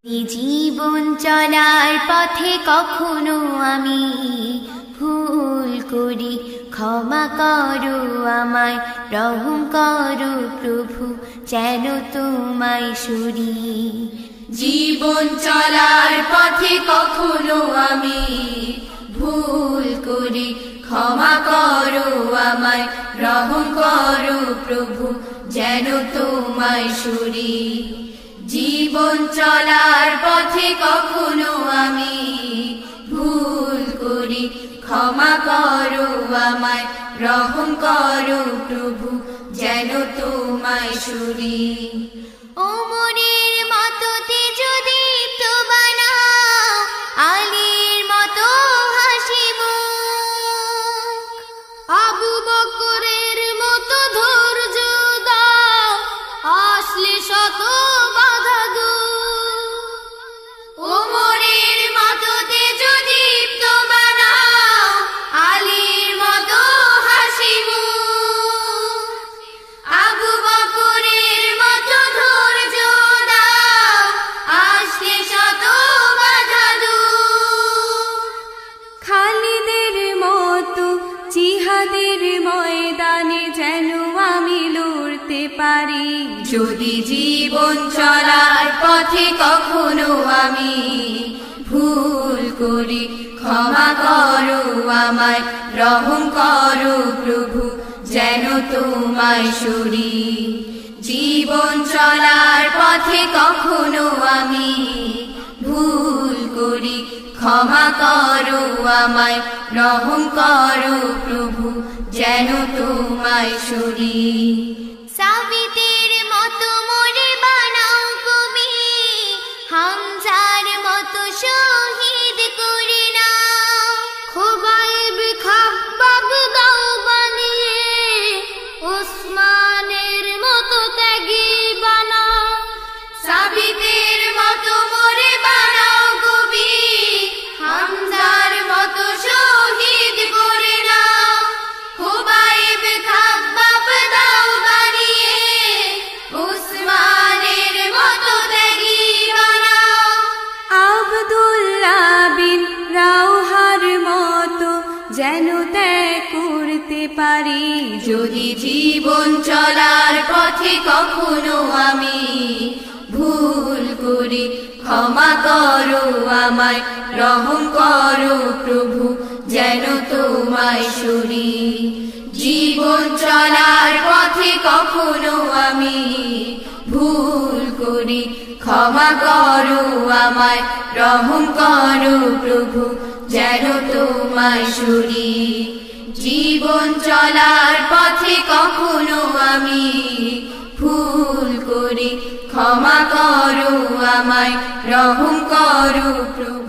এই জীবন চলার পথে কখনো আমি ভুল করি, ক্ষমা করো আমায়, রহম করো প্রভু, যেন তোমায় সরি। জীবন চলার পথে কখনো আমি ভুল করি, ক্ষমা করো আমায়, রহম করো প্রভু, যেন তোমায় সরি। জীবন চলার পথে কখনো আমি ভুল করি, ক্ষমা করো আমায়, রহম করো প্রভু, যেন তোমায় সরি। ওমরের মতো তেজদীপ্ত বানাও, আলীর মতো হাসি মুখ, আবু বকরের মতো ধৈর্য দাও, আসলে শত বাধা দূর। ওমরের মতো তেজদীপ্ত বানাও, আলীর মতো হাসি মুখ, আবু বকরের মতো ধৈর্য দাও, আসলে শত বাধা দূর। খালিদের মতো জিহাদের ময়দানে যেন আমি লড়তে পারি, যদি জীবন চলার পথে কখনো আমি ভুল করি, ক্ষমা করো আমায়, রহম করো প্রভু, যেন তোমায় সরি। জীবন চলার পথে কখনো আমি ভুল করি, ক্ষমা করো আমায়, রহম করো প্রভু, যেন তোমায় সরি। সাবিতের মতো মোরে বানাও তুমি, হামজার মতো শহীদ করে নাও, খোবাইব খাব্বাব দাও বানিয়ে, ওসমানের মতো ত্যাগী বানাও। সাবিতের মতো মোরে বানাও কবি, হামজার মতো শহীদ করে নাও, খোবাইব খাব্বাব দাও বানিয়ে, ওসমানের মতো ত্যাগী বানাও। আব্দুল্লাহ বিন রাওহার মতো যেন ত্যাগ করতে পারি, যদি জীবন চলার পথে কখনো আমি ভুল করি, ক্ষমা করো আমায়, রহম করো প্রভু, যেন তোমায় সরি। জীবন চলার পথে কখনো আমি ভুল করি, ক্ষমা করো আমায়, রহম করো প্রভু, যেন তোমায় সরি। জীবন চলার পথে কখনো আমি ভুল করি, ক্ষমা করো আমায়, রহম করো প্রভু।